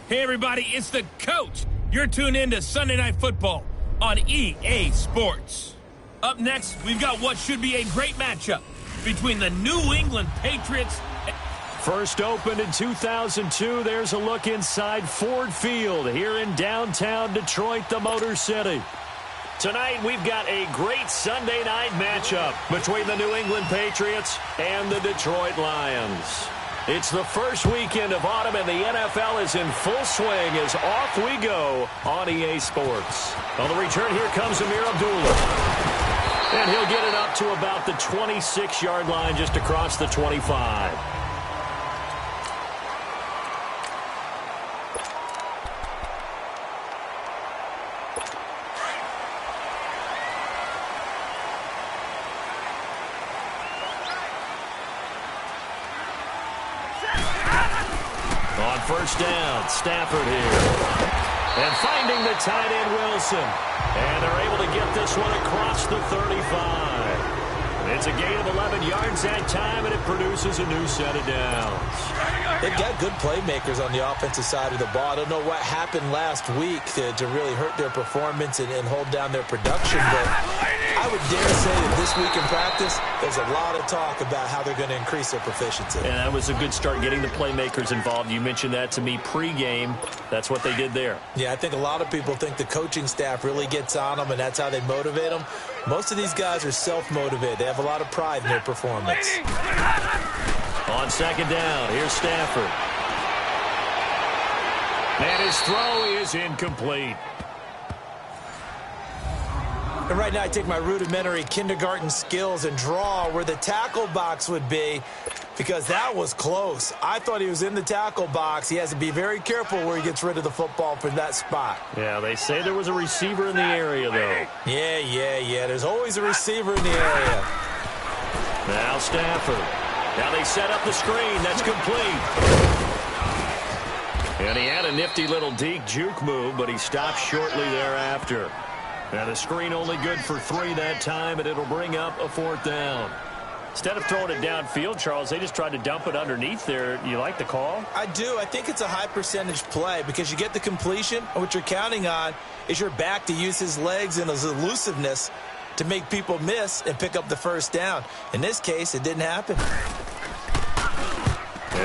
Hey, everybody, it's the coach. You're tuned in to Sunday Night Football on EA Sports. Up next, we've got what should be a great matchup between the New England Patriots. First opened in 2002, there's a look inside Ford Field here in downtown Detroit, the Motor City. Tonight, we've got a great Sunday night matchup between the New England Patriots and the Detroit Lions. It's the first weekend of autumn, and the NFL is in full swing as off we go on EA Sports. On the return, here comes Amir Abdullah. And he'll get it up to about the 26-yard line, just across the 25. First down, Stafford here. And finding the tight end, Wilson. And they're able to get this one across the 35. It's a gain of 11 yards that time, and it produces a new set of downs. They've got good playmakers on the offensive side of the ball. I don't know what happened last week to really hurt their performance and hold down their production, but I would dare say that this week in practice, there's a lot of talk about how they're going to increase their proficiency. And that was a good start, getting the playmakers involved. You mentioned that to me pregame. That's what they did there. Yeah, I think a lot of people think the coaching staff really gets on them, and that's how they motivate them. Most of these guys are self-motivated. They have a lot of pride in their performance. On second down, here's Stafford. And his throw is incomplete. And right now I take my rudimentary kindergarten skills and draw where the tackle box would be, because that was close. I thought he was in the tackle box. He has to be very careful where he gets rid of the football from that spot. Yeah, they say there was a receiver in the area, though. Yeah. There's always a receiver in the area. Now Stafford. Now they set up the screen. That's complete. And he had a nifty little deke juke move, but he stopped shortly thereafter. Now the screen only good for 3 that time, and it'll bring up a 4th down. Instead of throwing it downfield, Charles, they just tried to dump it underneath there. You like the call? I do. I think it's a high percentage play because you get the completion, and what you're counting on is your back to use his legs and his elusiveness to make people miss and pick up the first down. In this case, it didn't happen.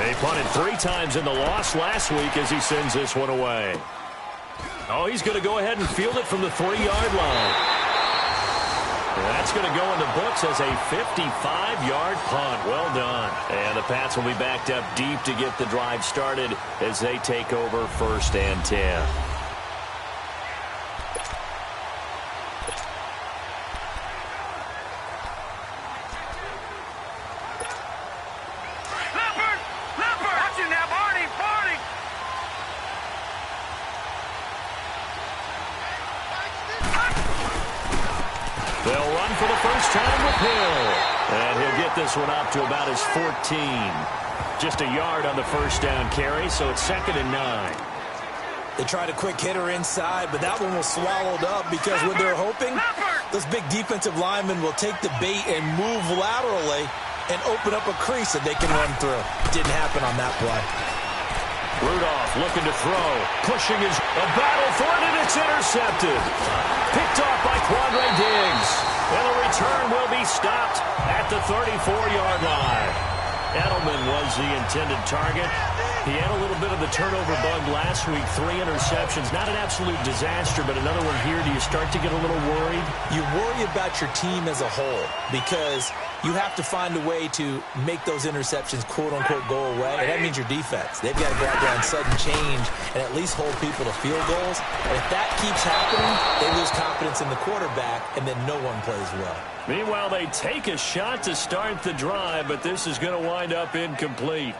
He punted 3 times in the loss last week as he sends this one away. Oh, he's going to go ahead and field it from the 3-yard line. That's going to go in the books as a 55-yard punt. Well done. And the Pats will be backed up deep to get the drive started as they take over 1st and 10. They'll run for the first time with Hill. And he'll get this one up to about his 14. Just a yard on the first down carry, so it's 2nd and 9. They tried a quick hitter inside, but that one was swallowed up because when they're hoping, those big defensive linemen will take the bait and move laterally and open up a crease that they can run through. Didn't happen on that play. Rudolph looking to throw. Pushing his a battle for it, and it's intercepted. Picked off by Quandre Diggs. And the return will be stopped at the 34-yard line. Edelman was the intended target. He had a little bit of the turnover bug last week. 3 interceptions. Not an absolute disaster, but another one here. Do you start to get a little worried? You worry about your team as a whole because you have to find a way to make those interceptions, quote-unquote, go away. And that means your defense. They've got to go out there on sudden change and at least hold people to field goals. And if that keeps happening, they lose confidence in the quarterback, and then no one plays well. Meanwhile, they take a shot to start the drive, but this is going to wind up incomplete.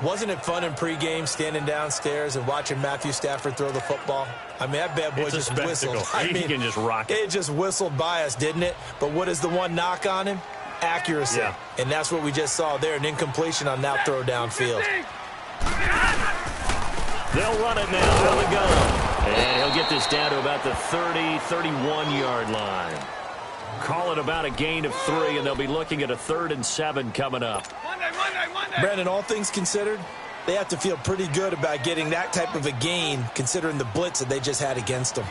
Wasn't it fun in pregame standing downstairs and watching Matthew Stafford throw the football? I mean, that bad boy just whistled. He can just rock it. It just whistled by us, didn't it? But what is the one knock on him? Accuracy. Yeah. And that's what we just saw there, an incompletion on that throw downfield. They'll run it now out of the gun. And he'll get this down to about the 31-yard line. Call it about a gain of 3, and they'll be looking at a 3rd and 7 coming up. Brandon, all things considered, They have to feel pretty good about getting that type of a gain, considering the blitz that they just had against them.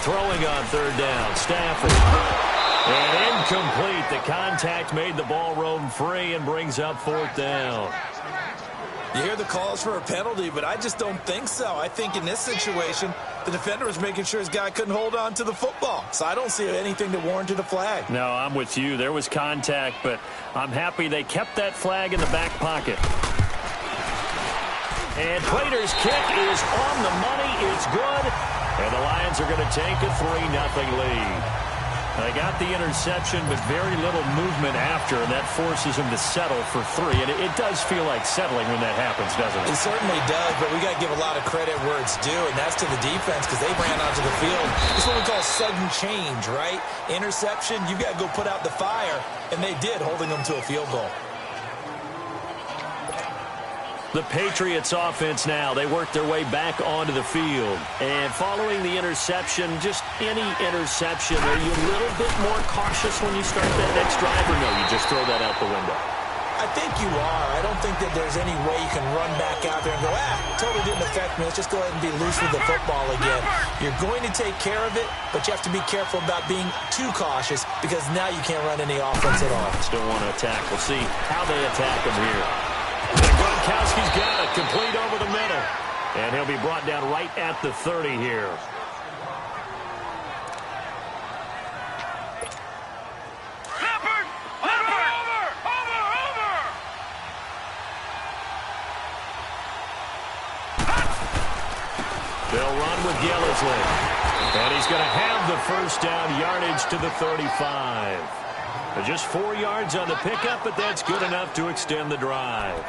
Throwing on third down, Stafford. And incomplete. The contact made the ball roam free and brings up fourth down. You hear the calls for a penalty, but I just don't think so. I think in this situation, the defender was making sure his guy couldn't hold on to the football. So I don't see anything that warranted a flag. No, I'm with you. There was contact, but I'm happy they kept that flag in the back pocket. And Prater's kick is on the money. It's good. And the Lions are going to take a 3-0 lead. They got the interception, but very little movement after, and that forces him to settle for 3. And it does feel like settling when that happens, doesn't it? It certainly does, but we got to give a lot of credit where it's due, and that's to the defense because they ran onto the field. It's what we call sudden change, right? Interception, you got to go put out the fire, and they did, holding them to a field goal. The Patriots offense now, they work their way back onto the field. And following the interception, just any interception, are you a little bit more cautious when you start that next drive, or no, you just throw that out the window? I think you are. I don't think that there's any way you can run back out there and go, totally didn't affect me. Let's just go ahead and be loose with the football again. You're going to take care of it, but you have to be careful about being too cautious because now you can't run any offense at all. Still want to attack. We'll see how they attack him here. Gronkowski's got it, complete over the middle. And he'll be brought down right at the 30 here. They'll run with Gillisley. And he's going to have the first down, yardage to the 35. Just 4 yards on the pickup, but that's good enough to extend the drive.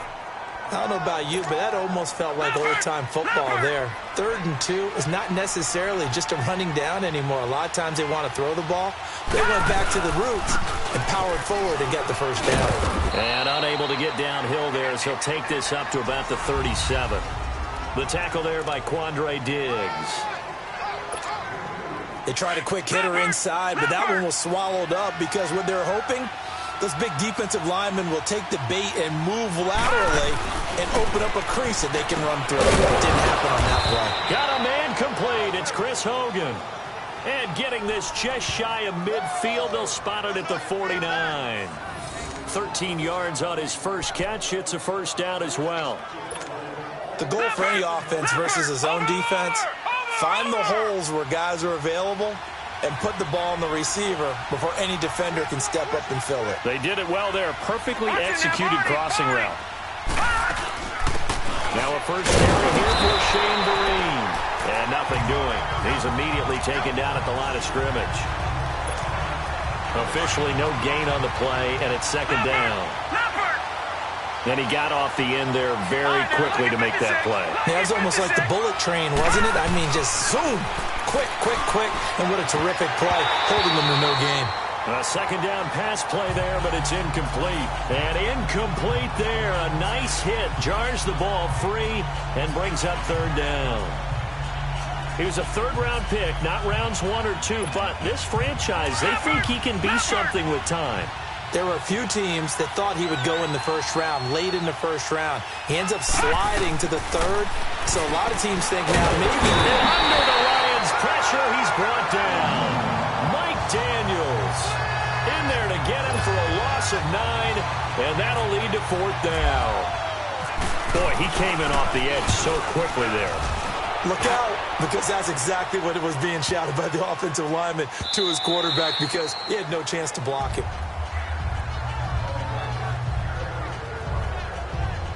I don't know about you, but that almost felt like old-time football there. 3rd and 2 is not necessarily just a running down anymore. A lot of times they want to throw the ball. They went back to the roots and powered forward and get the first down. And unable to get downhill there as he'll take this up to about the 37. The tackle there by Quandre Diggs. They tried a quick hitter inside, but that one was swallowed up because what they're hoping, those big defensive linemen will take the bait and move laterally and open up a crease that they can run through. It didn't happen on that play. Got a man complete. It's Chris Hogan. And getting this just shy of midfield, they'll spot it at the 49. 13 yards on his first catch. It's a first down as well. The goal for any offense versus a zone defense, find the holes where guys are available and put the ball on the receiver before any defender can step up and fill it. They did it well there. Perfectly executed crossing route. Now a first carry here for Shane Vereen. And nothing doing. He's immediately taken down at the line of scrimmage. Officially no gain on the play, and it's second down. And he got off the end there very quickly to make that play. Yeah, it was almost like the bullet train, wasn't it? I mean, just zoom. Quick, quick, quick. And what a terrific play, holding them to no gain. A second down pass play there, but it's incomplete. And incomplete there. A nice hit. Jars the ball free and brings up third down. He was a third-round pick, not rounds 1 or 2, but this franchise, they think he can be something with time. There were a few teams that thought he would go in the first round, late in the first round. He ends up sliding to the third, so a lot of teams think now maybe. And under the Lions' pressure, he's brought down. Mike Daniels in there to get him for a loss of 9, and that'll lead to fourth down. Boy, he came in off the edge so quickly there. Look out, because that's exactly what it was being shouted by the offensive lineman to his quarterback because he had no chance to block him.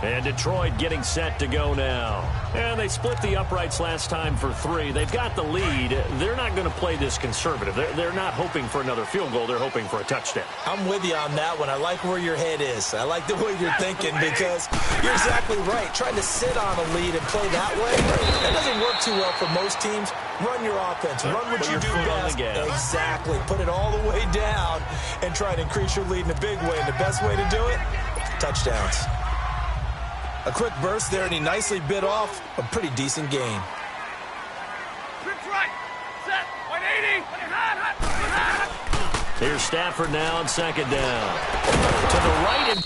And Detroit getting set to go now. And they split the uprights last time for 3. They've got the lead. They're not going to play this conservative. They're not hoping for another field goal. They're hoping for a touchdown. I'm with you on that one. I like where your head is. I like the way you're thinking because you're exactly right. Trying to sit on a lead and play that way, that doesn't work too well for most teams. Run your offense. Run what you do best. Exactly. Put it all the way down and try to increase your lead in a big way. And the best way to do it, touchdowns. A quick burst there, and he nicely bit off a pretty decent gain. Here's Stafford now on second down. To the right and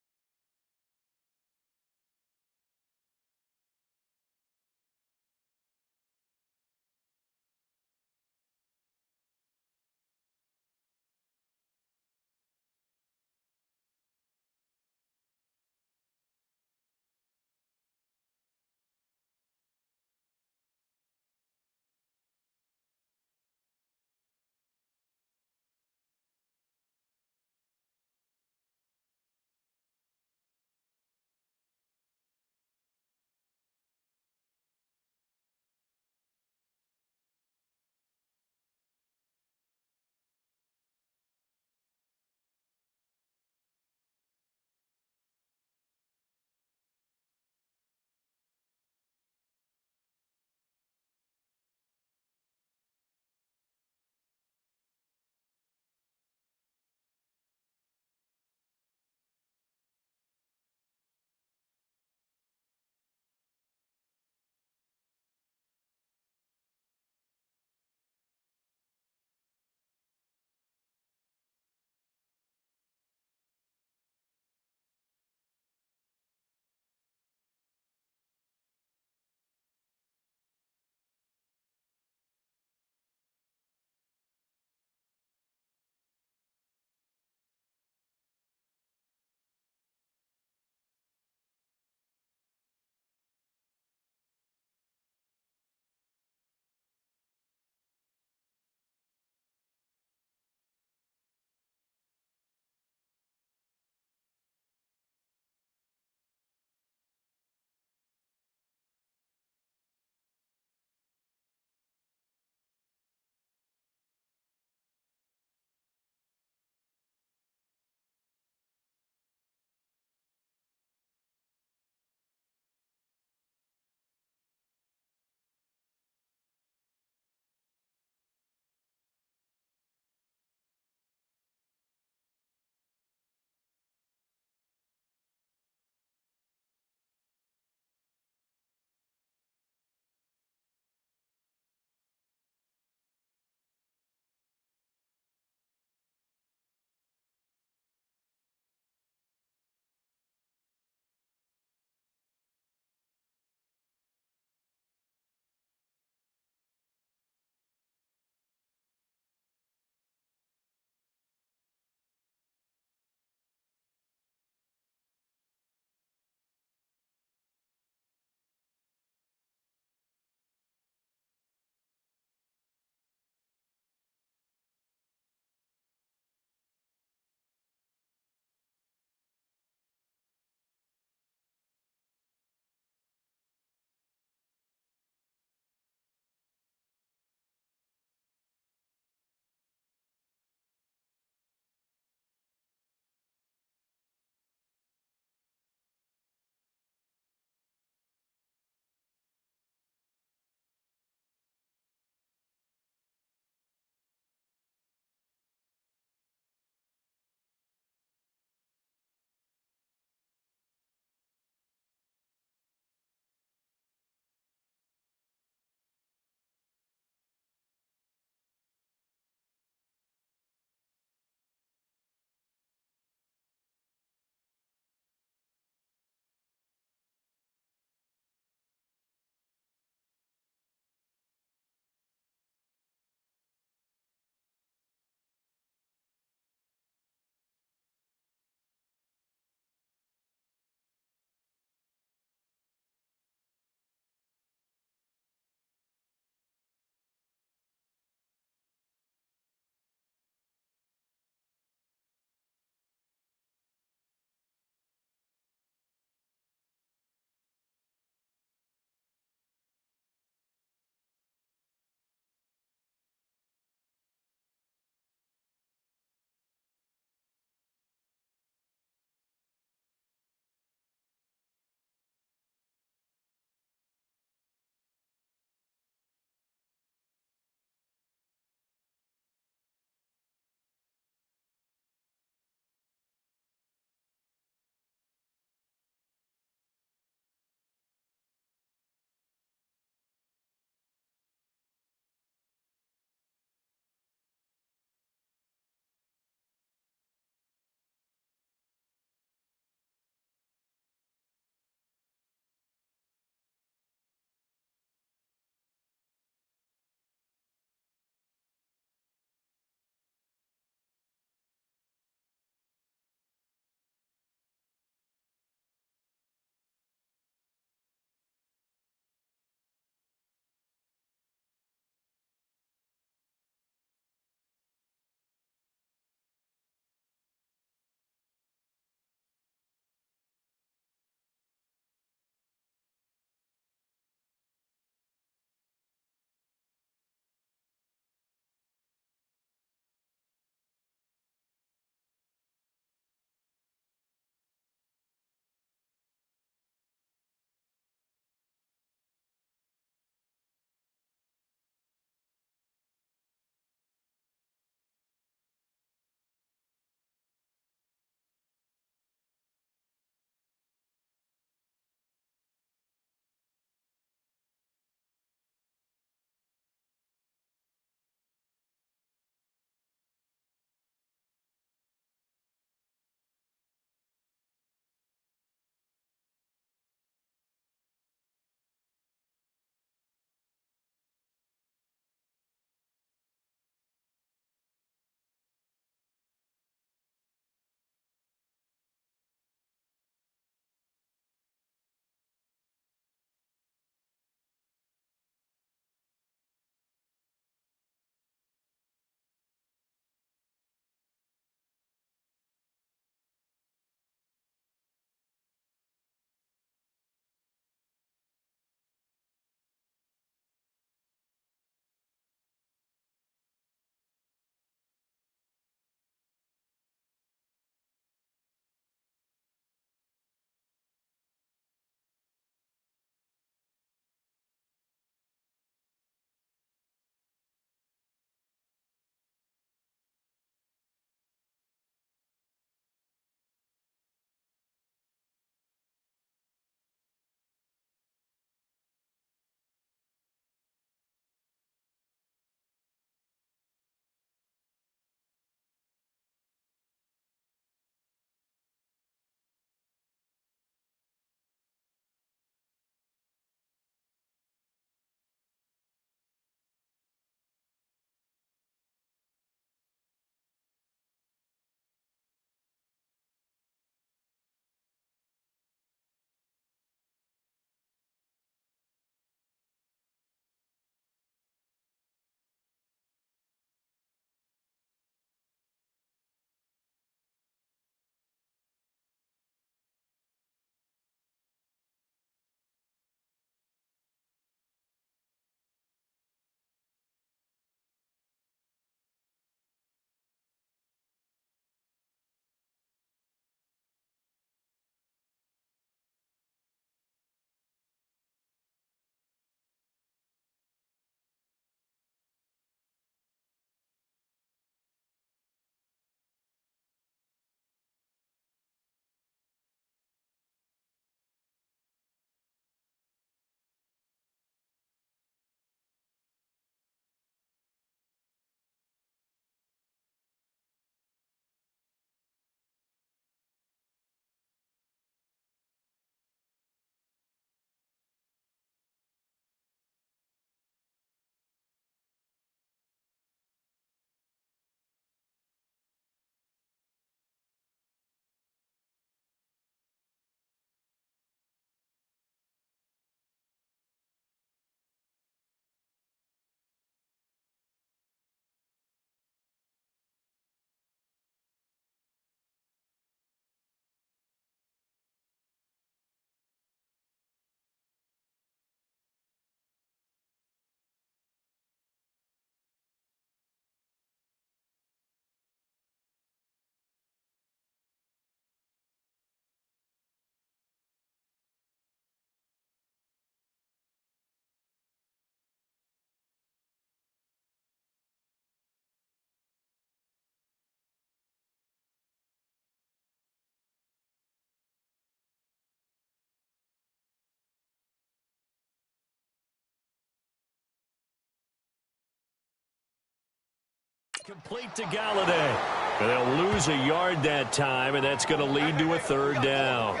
Complete to Galladay. And they'll lose a yard that time, and that's going to lead to a third down.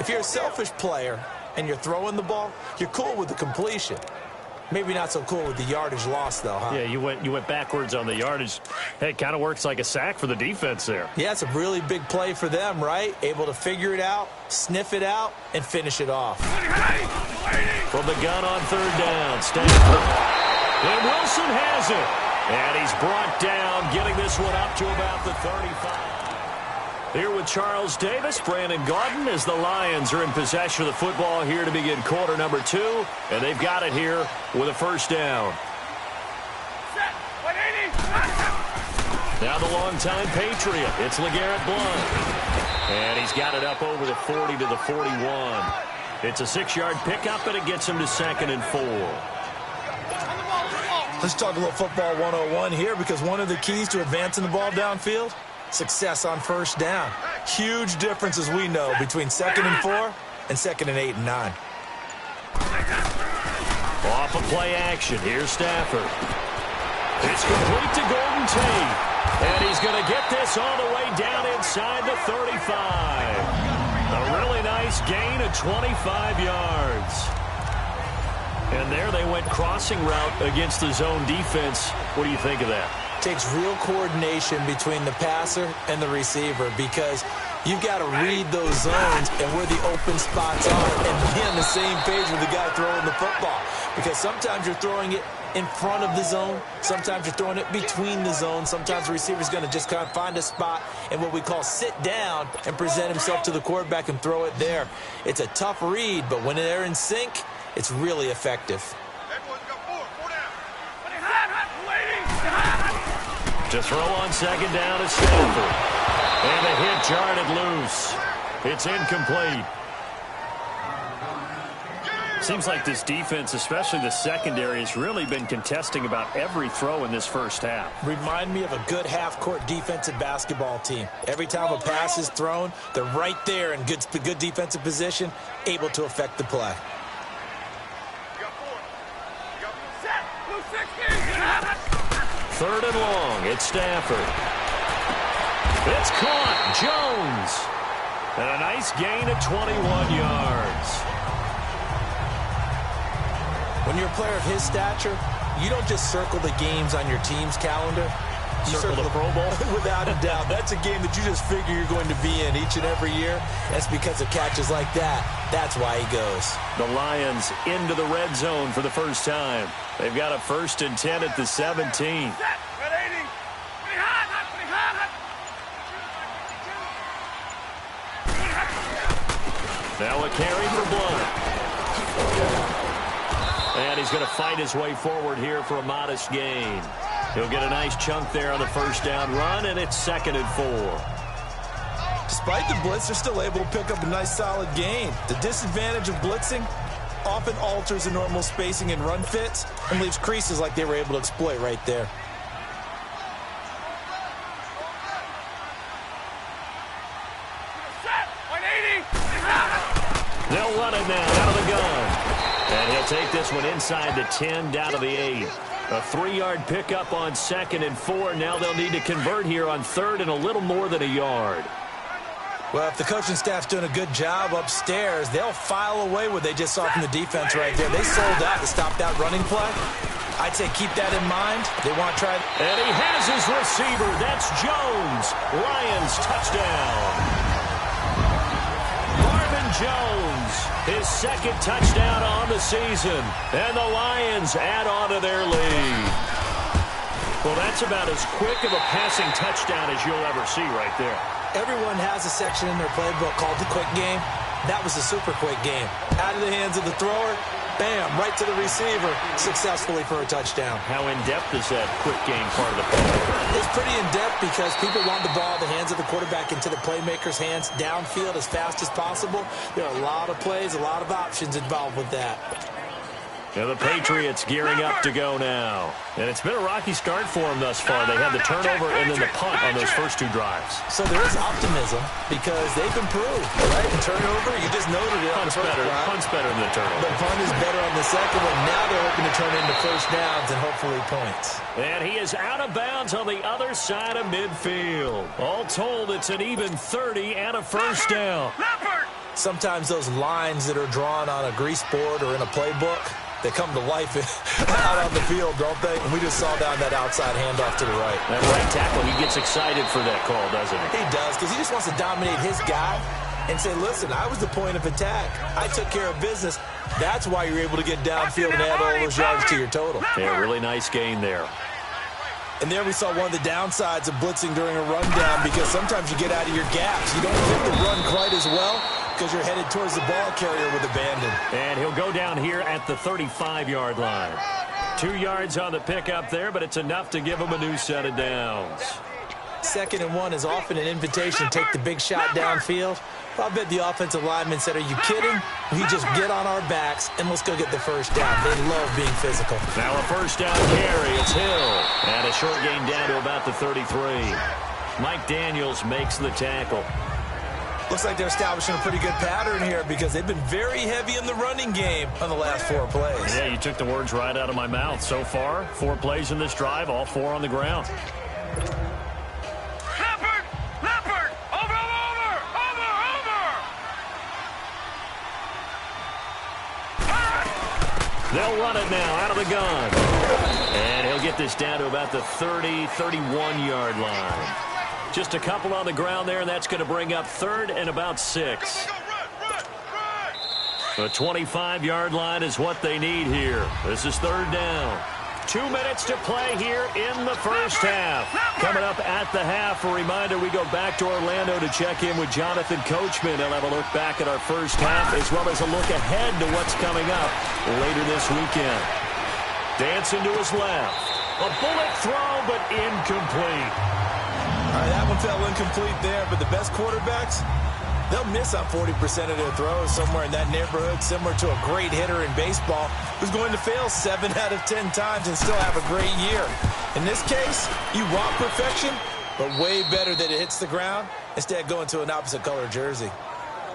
If you're a selfish player and you're throwing the ball, you're cool with the completion. Maybe not so cool with the yardage loss, though, huh? Yeah, you went backwards on the yardage. Hey, it kind of works like a sack for the defense there. Yeah, it's a really big play for them, right? Able to figure it out, sniff it out, and finish it off. From the gun on third down, Stanford. And Wilson has it. And he's brought down, getting this one up to about the 35. Here with Charles Davis, Brandon Gaudin, as the Lions are in possession of the football here to begin quarter number 2. And they've got it here with a first down. Now the longtime Patriot. It's LeGarrette Blount. And he's got it up over the 40 to the 41. It's a 6-yard pickup, and it gets him to 2nd and 4. Let's talk a little football 101 here, because one of the keys to advancing the ball downfield, success on first down. Huge difference, as we know, between 2nd and 4 and 2nd and 8 and 9. Off of play action, here's Stafford. It's complete to Golden Tate. And he's going to get this all the way down inside the 35. A really nice gain of 25 yards. And there they went crossing route against the zone defense. What do you think of that? Takes real coordination between the passer and the receiver, because you've got to read those zones and where the open spots are and be on the same page with the guy throwing the football. Because sometimes you're throwing it in front of the zone. Sometimes you're throwing it between the zones. Sometimes the receiver's going to just kind of find a spot and what we call sit down and present himself to the quarterback and throw it there. It's a tough read, but when they're in sync, it's really effective. To throw on second down is Stanford. And the hit jarred loose. It's incomplete. Seems like this defense, especially the secondary, has really been contesting about every throw in this first half. Remind me of a good half-court defensive basketball team. Every time a pass is thrown, they're right there in good defensive position, able to affect the play. Third and long, it's Stafford. It's caught, Jones. And a nice gain of 21 yards. When you're a player of his stature, you don't just circle the games on your team's calendar. You circle the Pro Bowl? Without a doubt. That's a game that you just figure you're going to be in each and every year. That's because of catches like that. That's why he goes. The Lions into the red zone for the first time. They've got a 1st and 10 at the 17. Now a carry for Blount. And he's going to fight his way forward here for a modest gain. He'll get a nice chunk there on the first down run, and it's 2nd and 4. Despite the blitz, they're still able to pick up a nice solid gain. The disadvantage of blitzing often alters the normal spacing and run fits and leaves creases like they were able to exploit right there. They'll run it now out of the gun. And he'll take this one inside the 10, down to the 8. A 3-yard pickup on 2nd and 4. Now they'll need to convert here on 3rd and a little more than a yard. Well, if the coaching staff's doing a good job upstairs, they'll file away what they just saw from the defense right there. They sold out to stop that running play. I'd say keep that in mind. They want to try. And he has his receiver. That's Jones. Lions touchdown. Jones, his 2nd touchdown on the season, and the Lions add on to their lead. Well, that's about as quick of a passing touchdown as you'll ever see right there. Everyone has a section in their playbook called the quick game. That was a super quick game. Out of the hands of the thrower, bam, right to the receiver, successfully for a touchdown. How in-depth is that quick game part of the play? It's pretty in-depth because people want the ball out of the hands of the quarterback into the playmaker's hands downfield as fast as possible. There are a lot of plays, a lot of options involved with that. And the Patriots gearing up to go now. And it's been a rocky start for them thus far. They had the turnover and then the punt on those first 2 drives. So there is optimism because they've improved, right? The turnover, you just noted it. Punt's better than the turnover. The punt is better on the second one. Now they're hoping to turn into first downs and hopefully points. And he is out of bounds on the other side of midfield. All told, it's an even 30 and a first down. Sometimes those lines that are drawn on a grease board or in a playbook, they come to life out on the field, don't they? And we just saw down that outside handoff to the right. That right tackle, he gets excited for that call, doesn't he? He does, because he just wants to dominate his guy and say, listen, I was the point of attack. I took care of business. That's why you're able to get downfield and add all those yards to your total. Yeah, really nice gain there. And there we saw one of the downsides of blitzing during a rundown because sometimes you get out of your gaps. You don't fit the run quite as well because you're headed towards the ball carrier with abandon. And he'll go down here at the 35-yard line. 2 yards on the pickup there, but it's enough to give him a new set of downs. 2nd and 1 is often an invitation to take the big shot downfield. I bet the offensive lineman said, are you kidding? We just get on our backs and let's go get the first down. They love being physical. Now a first down carry. It's Hill. And a short gain down to about the 33. Mike Daniels makes the tackle. Looks like they're establishing a pretty good pattern here because they've been very heavy in the running game on the last 4 plays. Yeah, you took the words right out of my mouth. So far, 4 plays in this drive, all 4 on the ground. They'll run it now out of the gun. And he'll get this down to about the 30, 31-yard line. Just a couple on the ground there, and that's going to bring up 3rd and about 6. The 25-yard line is what they need here. This is 3rd down. 2 minutes to play here in the first half. Coming up at the half, a reminder, we go back to Orlando to check in with Jonathan Coachman. He'll have a look back at our first half as well as a look ahead to what's coming up later this weekend. Dancing to his left. A bullet throw, but incomplete. All right, that one fell incomplete there, but the best quarterbacks, they'll miss on 40% of their throws somewhere in that neighborhood, similar to a great hitter in baseball who's going to fail 7 out of 10 times and still have a great year. In this case, you want perfection, but way better that it hits the ground instead of going to an opposite color jersey.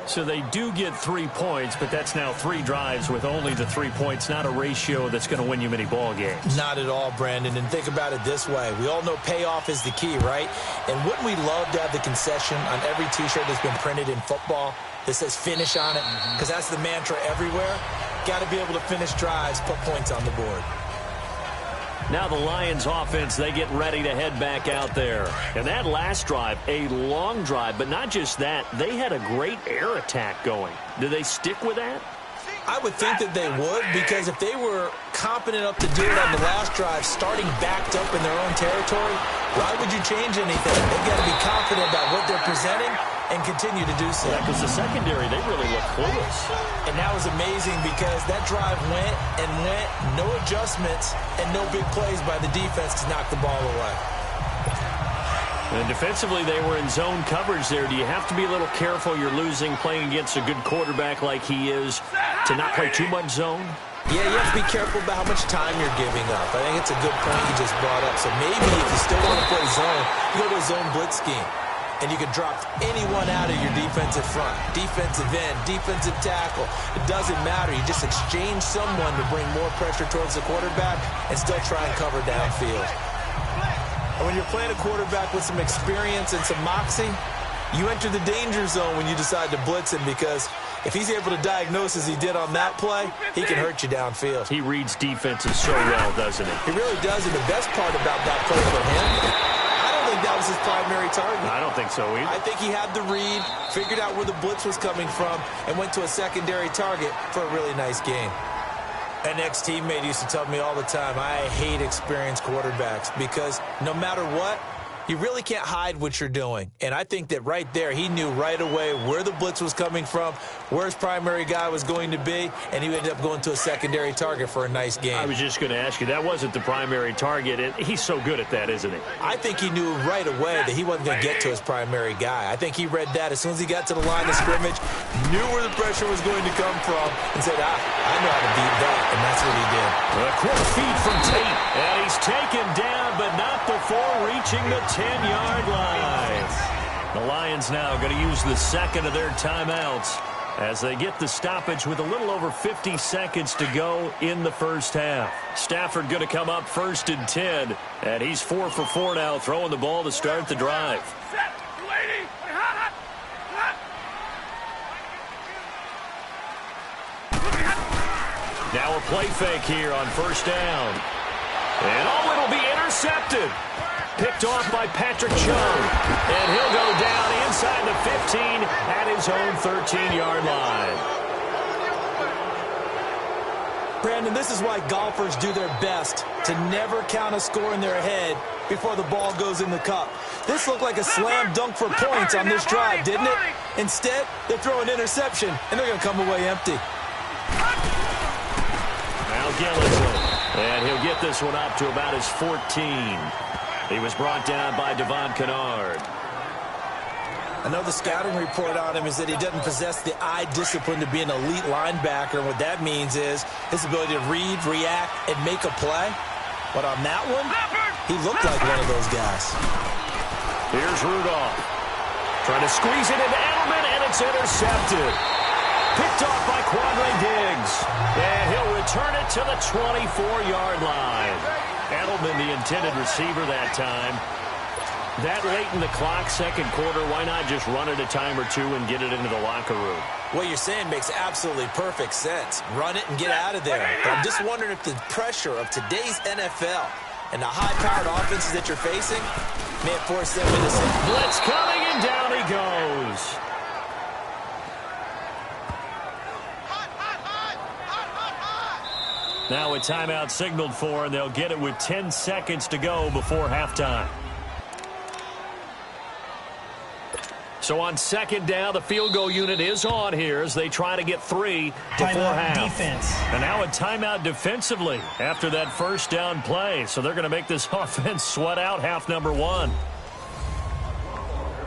So they do get 3 points, but that's now 3 drives with only the 3 points, not a ratio that's going to win you many ball games. Not at all, Brandon, and think about it this way. We all know payoff is the key, right? And wouldn't we love to have the concession on every T-shirt that's been printed in football that says finish on it? Because that's the mantra everywhere. Got to be able to finish drives, put points on the board. Now the Lions offense, they get ready to head back out there. And that last drive, a long drive, but not just that. They had a great air attack going. Do they stick with that? I would think that they would, because if they were competent enough to do it on the last drive, starting backed up in their own territory, why would you change anything? They've got to be confident about what they're presenting and continue to do so. Yeah, because the secondary, they really look clueless. And that was amazing because that drive went and went, no adjustments, and no big plays by the defense to knock the ball away. And defensively, they were in zone coverage there. Do you have to be a little careful? You're losing playing against a good quarterback like he is to not play too much zone? Yeah, you have to be careful about how much time you're giving up. I think it's a good point you just brought up. So maybe if you still want to play zone, you go to a zone blitz scheme. And you can drop anyone out of your defensive front, defensive end, defensive tackle. It doesn't matter. You just exchange someone to bring more pressure towards the quarterback and still try and cover downfield. And when you're playing a quarterback with some experience and some moxie, you enter the danger zone when you decide to blitz him, because if he's able to diagnose as he did on that play, he can hurt you downfield. He reads defenses so well, doesn't he? He really does, and the best part about that play for him, I don't think that was his primary target. I don't think so either. I think he had the read, figured out where the blitz was coming from, and went to a secondary target for a really nice gain. An ex-teammate used to tell me all the time, I hate experienced quarterbacks because no matter what, You really can't hide what you're doing. And I think that right there, he knew right away where the blitz was coming from, where his primary guy was going to be, and he ended up going to a secondary target for a nice game. I was just going to ask you, that wasn't the primary target, and he's so good at that, isn't he? I think he knew right away that he wasn't going to get to his primary guy. I think he read that as soon as he got to the line of scrimmage, knew where the pressure was going to come from, and said, I know how to beat that, and that's what he did. A quick feed from Tate, and he's taken down, but not before reaching the 10-yard line. The Lions now going to use the second of their timeouts as they get the stoppage with a little over 50 seconds to go in the first half. Stafford going to come up 1st and 10, and he's 4 for 4 now, throwing the ball to start the drive. Now a play fake here on 1st down. And it'll be intercepted. Picked off by Patrick Chung. And he'll go down inside the 15 at his own 13-yard line. Brandon, this is why golfers do their best to never count a score in their head before the ball goes in the cup. This looked like a slam dunk for points on this drive, didn't it? Instead, they throw an interception, and they're going to come away empty. Now Gillison. And he'll get this one up to about his 14. He was brought down by Devon Kennard. I know the scouting report on him is that he doesn't possess the eye discipline to be an elite linebacker. And what that means is his ability to read, react, and make a play. But on that one, he looked like one of those guys. Here's Rudolph. Trying to squeeze it into Edelman, and it's intercepted. Picked off by Quandre Diggs. And he'll return it to the 24-yard line. Edelman, the intended receiver that time. That late in the clock, second quarter, why not just run it a time or two and get it into the locker room? What you're saying makes absolutely perfect sense. Run it and get out of there. But I'm just wondering if the pressure of today's NFL and the high-powered offenses that you're facing may have forced them into some blitz coming, and down he goes. Now a timeout signaled for, and they'll get it with 10 seconds to go before halftime. So on 2nd down, the field goal unit is on here as they try to get 3 before half. Defense. And now a timeout defensively after that 1st down play. So they're going to make this offense sweat out half number 1.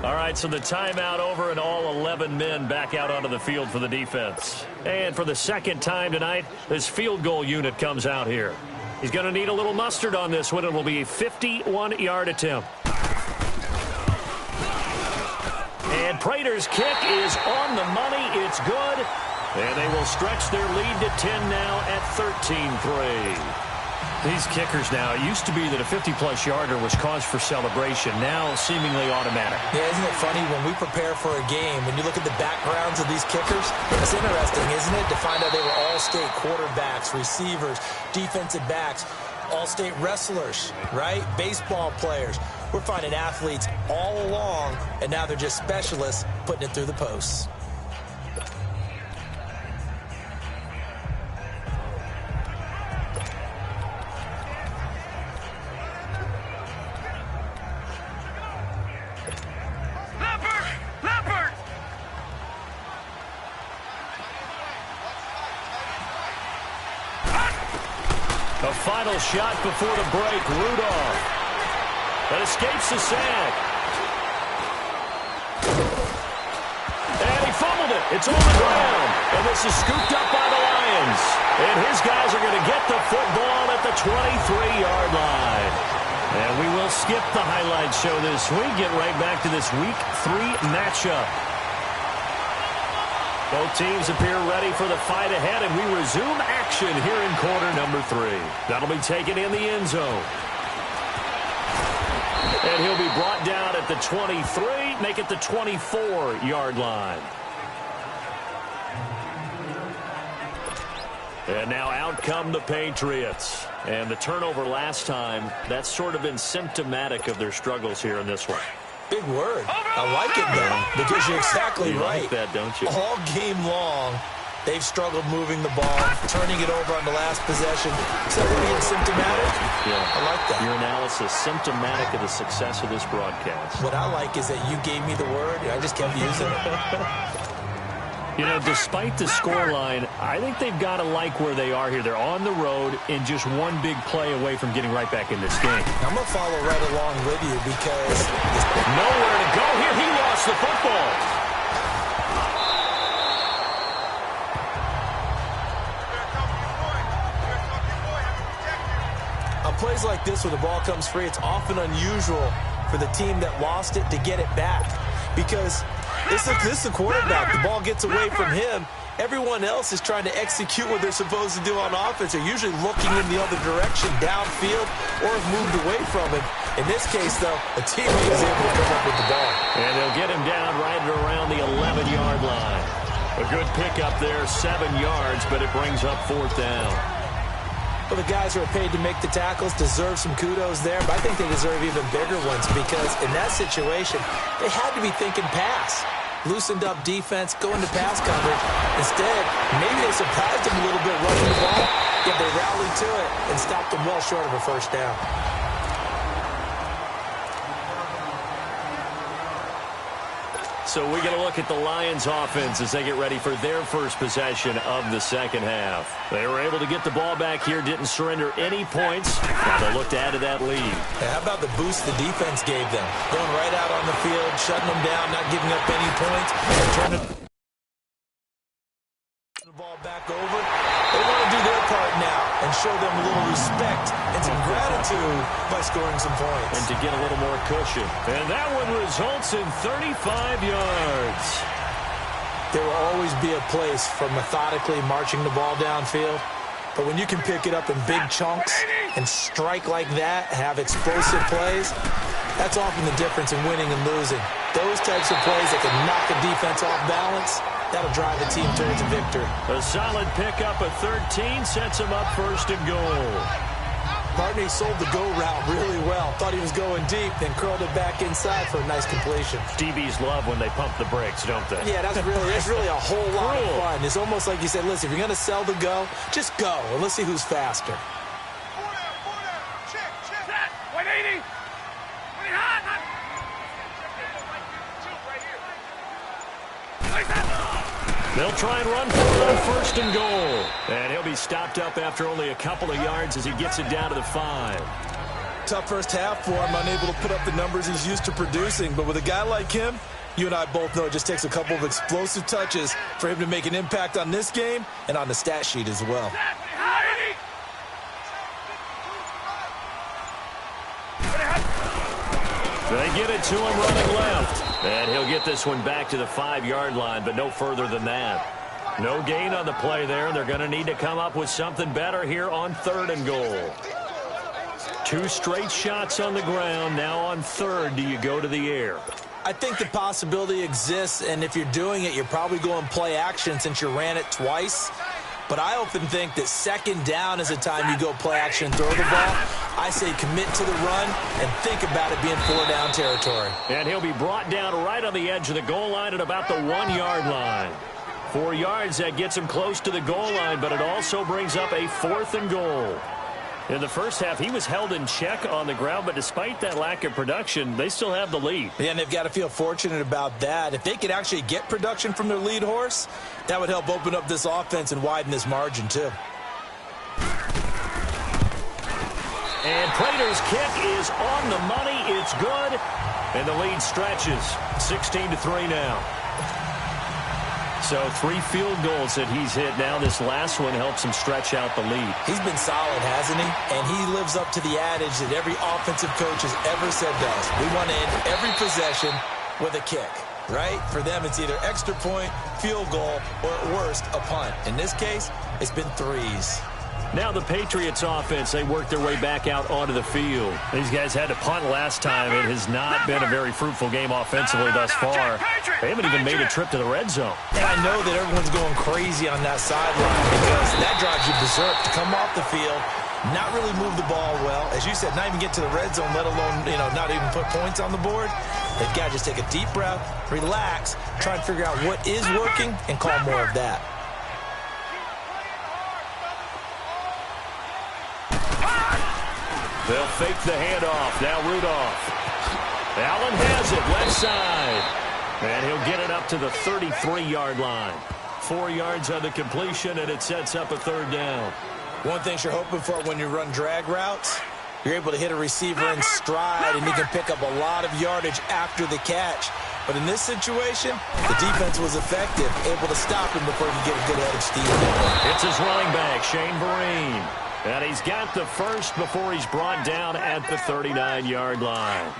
All right, so the timeout over and all 11 men back out onto the field for the defense. And for the 2nd time tonight, this field goal unit comes out here. He's going to need a little mustard on this one. It will be a 51-yard attempt. And Prater's kick is on the money. It's good. And they will stretch their lead to 10 now at 13-3. These kickers now, it used to be that a 50-plus yarder was cause for celebration. Now seemingly automatic. Yeah, isn't it funny when we prepare for a game, when you look at the backgrounds of these kickers, it's interesting, isn't it, to find out they were all-state quarterbacks, receivers, defensive backs, all-state wrestlers, right? Baseball players. We're finding athletes all along, and now they're just specialists putting it through the posts. A final shot before the break. Rudolph. That escapes the sack. And he fumbled it. It's on the ground. And this is scooped up by the Lions. And his guys are going to get the football at the 23-yard line. And we will skip the highlight show this week. Get right back to this Week 3 matchup. Both teams appear ready for the fight ahead, and we resume action here in quarter number 3. That'll be taken in the end zone. And he'll be brought down at the 23, make it the 24-yard line. And now out come the Patriots. And the turnover last time, that's sort of been symptomatic of their struggles here in this one. Big word. I like it, though, because you're exactly right. You like that, don't you? All game long, They've struggled moving the ball, turning it over on the last possession. So they're being symptomatic. Yeah. I like that. Your analysis, symptomatic of the success of this broadcast. What I like is that you gave me the word, and I just kept using it. You know, despite the scoreline, I think they've got to like where they are here. They're on the road and just one big play away from getting right back in this game. I'm going to follow right along with you because nowhere to go here. He lost the football. On plays like this where the ball comes free, it's often unusual for the team that lost it to get it back because this is the quarterback. The ball gets away from him. Everyone else is trying to execute what they're supposed to do on offense. They're usually looking in the other direction, downfield, or have moved away from it. In this case, though, a teammate is able to come up with the ball. And they'll get him down right around the 11-yard line. A good pickup there, 7 yards, but it brings up 4th down. Well, the guys who are paid to make the tackles deserve some kudos there, but I think they deserve even bigger ones because in that situation, they had to be thinking pass. Loosened up defense, going to pass coverage. Instead, maybe they surprised them a little bit running the ball, yet they rallied to it and stopped them well short of a 1st down. So we're going to look at the Lions offense as they get ready for their first possession of the second half. They were able to get the ball back here, didn't surrender any points. Now they'll look to add to that lead. How about the boost the defense gave them? Going right out on the field, shutting them down, not giving up any points, and turning the ball back over. They want to do their part now and show them a little respect and some gratitude by scoring some points. And to get a little more cushion. And that one results in 35 yards. There will always be a place for methodically marching the ball downfield. But when you can pick it up in big chunks and strike like that, have explosive plays, that's often the difference in winning and losing. Those types of plays that can knock a defense off balance, that'll drive a team towards a victory. A solid pickup of 13 sets him up 1st and goal. Barney sold the go route really well. Thought he was going deep, then curled it back inside for a nice completion. DBs love when they pump the brakes, don't they? Yeah, that's really a whole lot of fun. It's almost like you said, listen, if you're going to sell the go, just go, and let's see who's faster. 180. They'll try and run for it on 1st and goal. And he'll be stopped up after only a couple of yards as he gets it down to the 5. Tough first half for him, unable to put up the numbers he's used to producing. But with a guy like him, you and I both know it just takes a couple of explosive touches for him to make an impact on this game and on the stat sheet as well. They get it to him running left. And he'll get this one back to the 5-yard line, but no further than that. No gain on the play there, and they're going to need to come up with something better here on 3rd and goal. 2 straight shots on the ground. Now on 3rd, do you go to the air? I think the possibility exists, and if you're doing it, you're probably going play action since you ran it twice. But I often think that 2nd down is the time you go play action and throw the ball. I say commit to the run and think about it being 4-down territory. And he'll be brought down right on the edge of the goal line at about the 1-yard line. 4 yards, that gets him close to the goal line, but it also brings up a 4th and goal. In the first half, he was held in check on the ground, but despite that lack of production, they still have the lead. Yeah, and they've got to feel fortunate about that. If they could actually get production from their lead horse, that would help open up this offense and widen this margin, too. And Prater's kick is on the money. It's good. And the lead stretches. 16-3 now. So 3 field goals that he's hit now. This last one helps him stretch out the lead. He's been solid, hasn't he? And he lives up to the adage that every offensive coach has ever said to us. We want to end every possession with a kick, right? For them, it's either extra point, field goal, or at worst, a punt. In this case, it's been 3s. Now the Patriots offense, they work their way back out onto the field. These guys had to punt last time. It has not been a very fruitful game offensively thus far. They haven't even made a trip to the red zone. And I know that everyone's going crazy on that sideline because that drives you berserk to come off the field, not really move the ball well. As you said, not even get to the red zone, let alone, not even put points on the board. They've got to just take a deep breath, relax, try and figure out what is working, and call more of that. They'll fake the handoff. Now Rudolph. Allen has it, left side. And he'll get it up to the 33-yard line. 4 yards on the completion, and it sets up a third down. One thing you're hoping for when you run drag routes, you're able to hit a receiver in stride, and he can pick up a lot of yardage after the catch. But in this situation, the defense was effective, able to stop him before he could get a good head of steam. It's his running back, Shane Vereen. And he's got the first before he's brought down at the 39-yard line.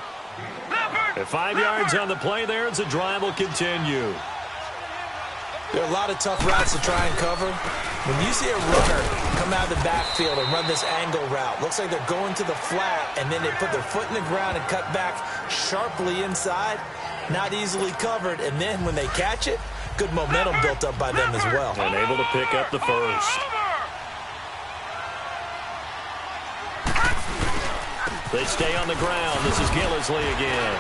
At 5 yards on the play there as the drive will continue. There are a lot of tough routes to try and cover. When you see a runner come out of the backfield and run this angle route, looks like they're going to the flat, and then they put their foot in the ground and cut back sharply inside. Not easily covered, and then when they catch it, good momentum built up by them as well. And able to pick up the first. They stay on the ground. This is Gillisley again.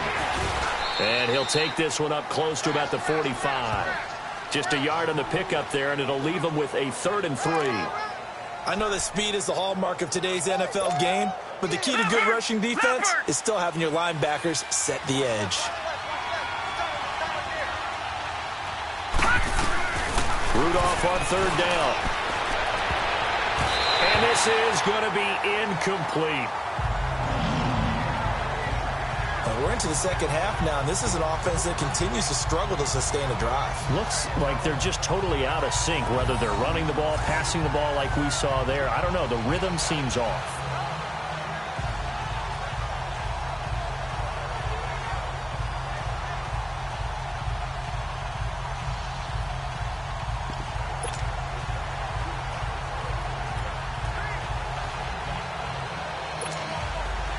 And he'll take this one up close to about the 45. Just a yard on the pickup there, and it'll leave him with a 3rd and 3. I know that speed is the hallmark of today's NFL game, but the key to good rushing defense is still having your linebackers set the edge. Rudolph on 3rd down. And this is going to be incomplete. We're into the second half now, and this is an offense that continues to struggle to sustain a drive. Looks like they're just totally out of sync, whether they're running the ball, passing the ball like we saw there. I don't know. The rhythm seems off.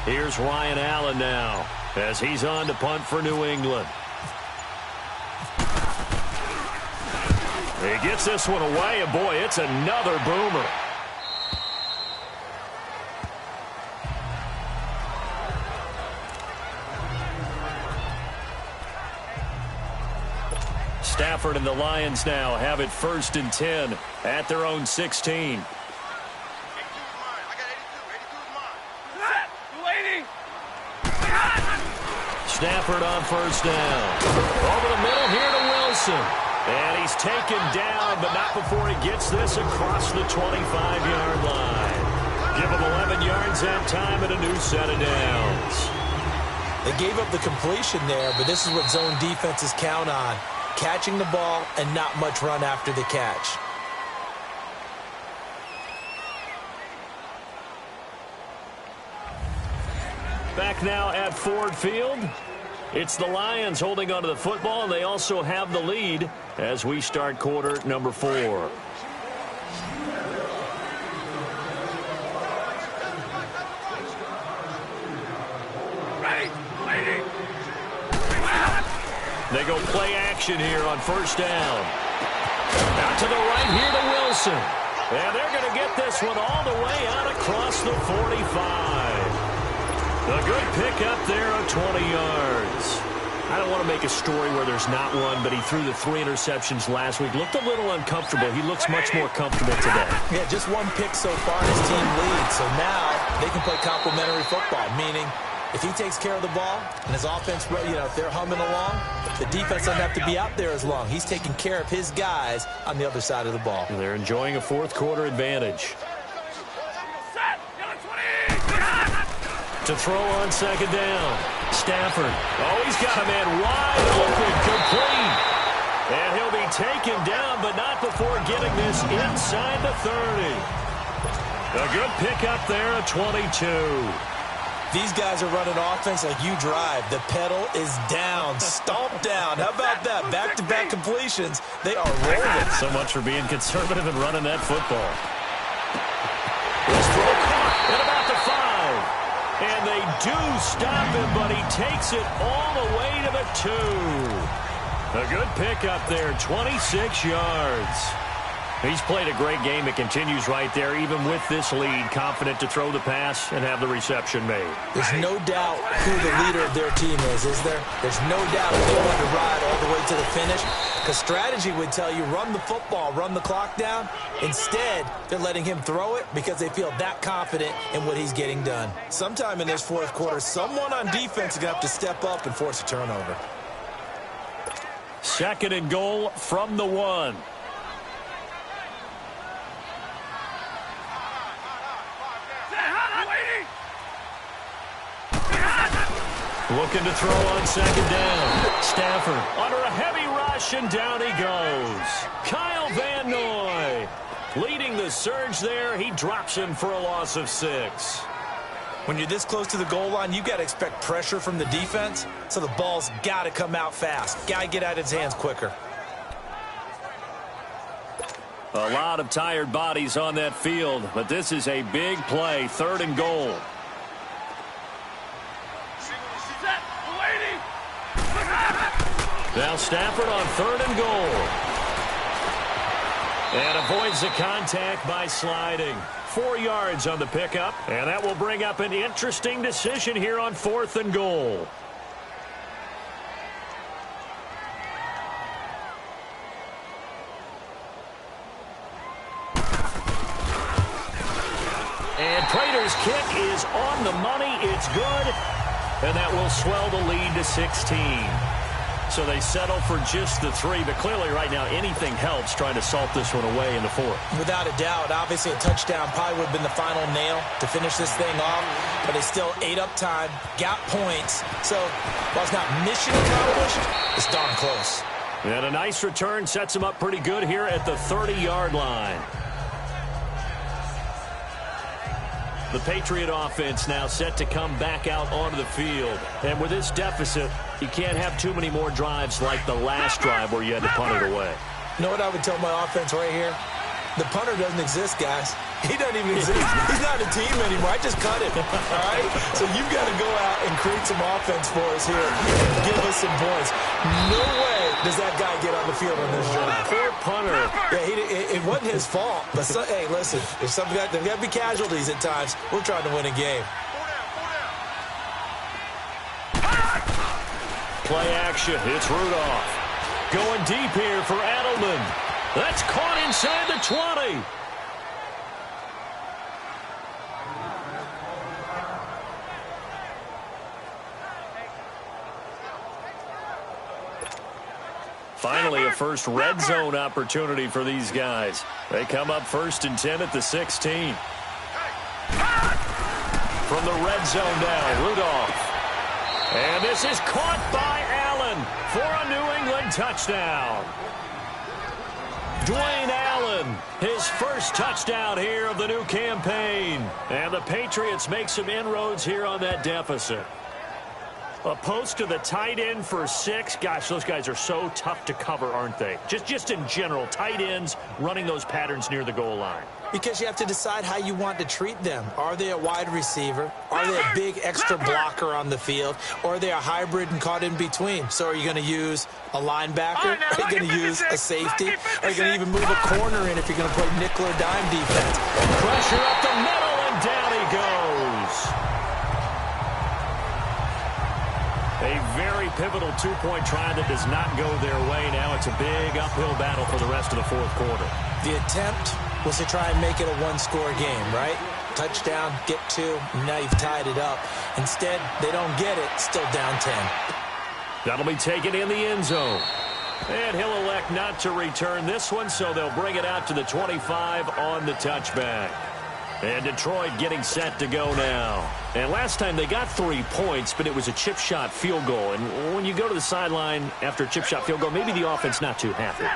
Here's Ryan Allen now, as he's on to punt for New England. He gets this one away, and boy, it's another boomer. Stafford and the Lions now have it 1st and 10 at their own 16. Stafford on 1st down. Over the middle here to Wilson. And he's taken down, but not before he gets this across the 25-yard line. Give him 11 yards that time and a new set of downs. They gave up the completion there, but this is what zone defenses count on. Catching the ball and not much run after the catch. Back now at Ford Field. It's the Lions holding onto the football, and they also have the lead as we start quarter number 4. They go play action here on 1st down. Out to the right here to Wilson. And they're going to get this one all the way out across the 45. A good pickup there of 20 yards. I don't want to make a story where there's not one, but he threw the 3 interceptions last week. Looked a little uncomfortable. He looks much more comfortable today. Yeah, just 1 pick so far, and his team leads. So now they can play complementary football, meaning if he takes care of the ball and his offense, if they're humming along, the defense doesn't have to be out there as long. He's taking care of his guys on the other side of the ball. And they're enjoying a 4th quarter advantage. To throw on 2nd down. Stafford. Oh, he's got a man wide open, complete. And he'll be taken down, but not before getting this inside the 30. A good pickup there at 22. These guys are running offense like you drive. The pedal is down, stomped down. How about that? Back-to-back completions. They are rolling. So much for being conservative and running that football. This throw caught at about the 5. And they do stop him, but he takes it all the way to the 2. A good pickup there, 26 yards. He's played a great game. It continues right there, even with this lead, confident to throw the pass and have the reception made. There's no doubt who the leader of their team is there? There's no doubt they want to ride all the way to the finish. because strategy would tell you run the football, run the clock down. Instead, they're letting him throw it because they feel that confident in what he's getting done. Sometime in this fourth quarter, someone on defense is going to have to step up and force a turnover. 2nd and goal from the 1. Looking to throw on 2nd down. Stafford under a heavy rush, and down he goes. Kyle Van Noy leading the surge there. He drops him for a loss of 6. When you're this close to the goal line, you got to expect pressure from the defense, so the ball's got to come out fast. Got to get out of his hands quicker. A lot of tired bodies on that field, but this is a big play. 3rd and goal. Now Stafford on 3rd and goal. And avoids the contact by sliding. 4 yards on the pickup, and that will bring up an interesting decision here on 4th and goal. And Prater's kick is on the money. It's good, and that will swell the lead to 16. So they settle for just the 3, but clearly right now anything helps trying to salt this one away in the 4th. Without a doubt, obviously a touchdown probably would have been the final nail to finish this thing off, but they still ate up time, got points. So while it's not mission accomplished, it's darn close. And a nice return sets them up pretty good here at the 30-yard line. The Patriot offense now set to come back out onto the field. And with this deficit, you can't have too many more drives like the last drive where you had to punt it away. You know what I would tell my offense right here? The punter doesn't exist, guys. He doesn't even exist. He's not a team anymore. I just cut him. All right? So you've got to go out and create some offense for us here. Give us some points. No way does that guy get on the field on this drive. Poor punter. Yeah, it wasn't his fault. But, hey, listen, if there's got to be casualties at times. We're trying to win a game. Play action. It's Rudolph. Going deep here for Edelman. That's caught inside the 20. Finally, a first red zone opportunity for these guys. They come up 1st and 10 at the 16. From the red zone now, Rudolph. And this is caught by Allen for a New England touchdown. Dwayne Allen, his first touchdown here of the new campaign. And the Patriots make some inroads here on that deficit. A post to the tight end for 6. Gosh, those guys are so tough to cover, aren't they? Just in general, tight ends running those patterns near the goal line. Because you have to decide how you want to treat them. Are they a wide receiver? Are they a big extra blocker on the field? Or are they a hybrid and caught in between? So are you going to use a linebacker? Are you going to use a safety? Are you going to even move a corner in if you're going to play nickel or dime defense? Pressure up the middle, and down he goes. A very pivotal two-point try that does not go their way. Now it's a big uphill battle for the rest of the 4th quarter. The attempt was to try and make it a one-score game, right? Touchdown, get 2, now you've tied it up. Instead, they don't get it, still down 10. That'll be taken in the end zone. And he'll elect not to return this one, so they'll bring it out to the 25 on the touchback. And Detroit getting set to go now. And last time they got 3 points, but it was a chip shot field goal. And when you go to the sideline after a chip shot field goal, maybe the offense not too happy.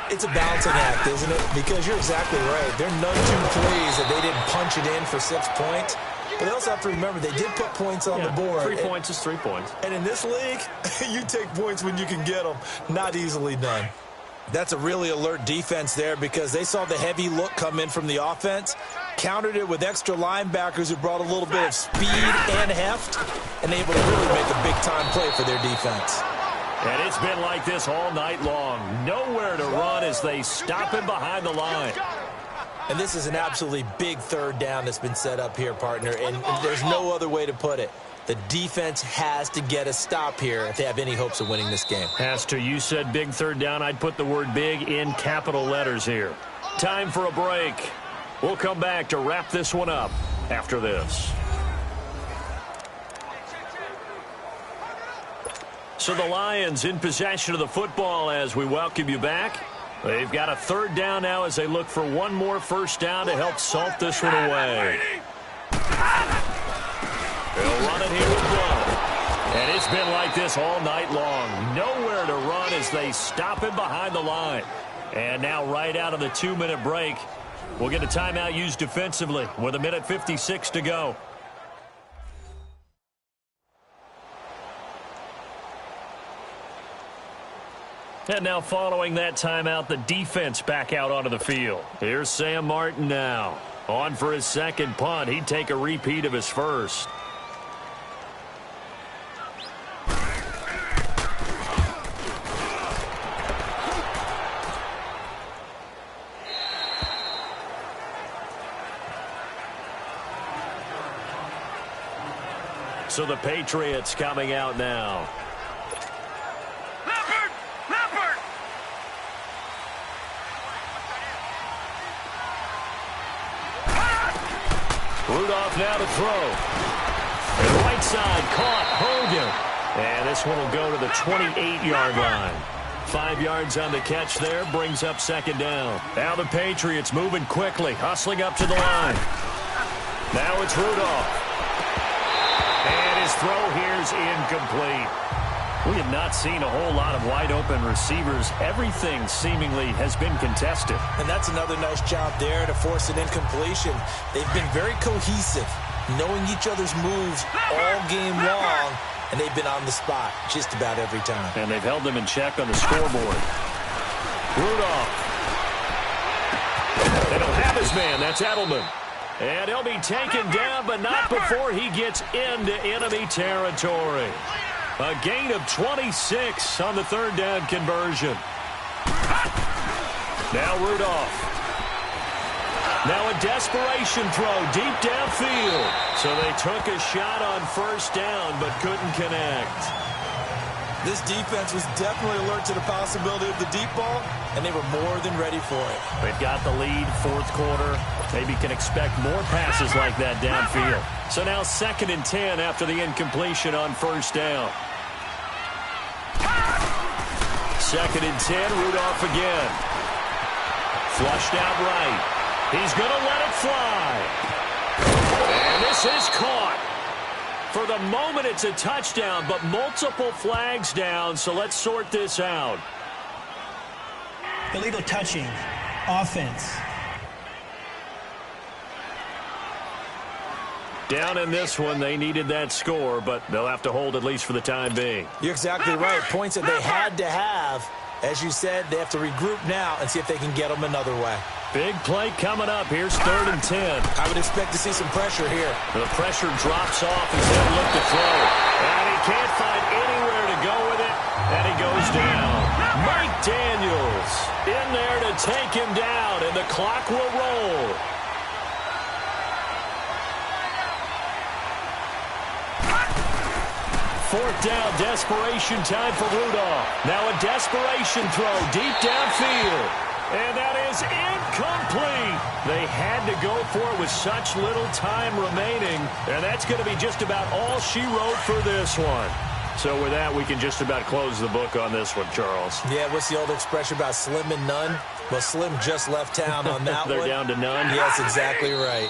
It's a balancing act, isn't it? Because you're exactly right. There are no 2 plays that they didn't punch it in for 6 points. But they also have to remember they did put points on the board. 3 points is 3 points. And in this league, you take points when you can get them. Not easily done. That's a really alert defense there because they saw the heavy look come in from the offense, countered it with extra linebackers who brought a little bit of speed and heft, and able to really make a big-time play for their defense. And it's been like this all night long. Nowhere to run as they stop him behind the line. And this is an absolutely big 3rd down that's been set up here, partner, and there's no other way to put it. The defense has to get a stop here if they have any hopes of winning this game. Has to. You said big third down. I'd put the word big in capital letters here. Time for a break. We'll come back to wrap this one up after this. So the Lions in possession of the football as we welcome you back. They've got a third down now as they look for one more first down to help salt this one away. They'll run it here with Blount. And it's been like this all night long. Nowhere to run as they stop him behind the line. And now right out of the 2-minute break, we'll get a timeout used defensively with 1:56 to go. And now following that timeout, the defense back out onto the field. Here's Sam Martin now. On for his second punt. He'd take a repeat of his first. So the Patriots coming out now. Rudolph now to throw. And right side caught Hogan. And this one will go to the 28-yard line. 5 yards on the catch there, brings up second down. Now the Patriots moving quickly, hustling up to the line. Now it's Rudolph. And his throw here's incomplete. We have not seen a whole lot of wide-open receivers. Everything seemingly has been contested. And that's another nice job there to force an incompletion. They've been very cohesive, knowing each other's moves all game long, and they've been on the spot just about every time. And they've held them in check on the scoreboard. Rudolph. They don't have his man. That's Edelman. And he'll be taken down, but not before he gets into enemy territory. A gain of 26 on the third down conversion. Now Rudolph. Now a desperation throw deep downfield. So they took a shot on first down but couldn't connect. This defense was definitely alert to the possibility of the deep ball, and they were more than ready for it. They've got the lead, fourth quarter. Maybe can expect more passes like that downfield. So now 2nd and 10 after the incompletion on first down. 2nd and 10, Rudolph again. Flushed out right. He's going to let it fly. And this is caught. For the moment, it's a touchdown, but multiple flags down, so let's sort this out. Illegal touching. Offense. Down in this one, they needed that score, but they'll have to hold at least for the time being. You're exactly right. Points that they had to have. As you said, they have to regroup now and see if they can get them another way. Big play coming up. Here's 3rd and 10. I would expect to see some pressure here. The pressure drops off as they look to throw. And he can't find anywhere to go with it, and he goes down. Mike Daniels in there to take him down, and the clock will roll. Fourth down, desperation time for Rudolph. Now a desperation throw deep downfield. And that is incomplete. They had to go for it with such little time remaining. And that's going to be just about all she wrote for this one. So with that, we can just about close the book on this one, Charles. Yeah, what's the old expression about slim and none? Well, Slim just left town on that They're one. down to none? Yes, exactly right.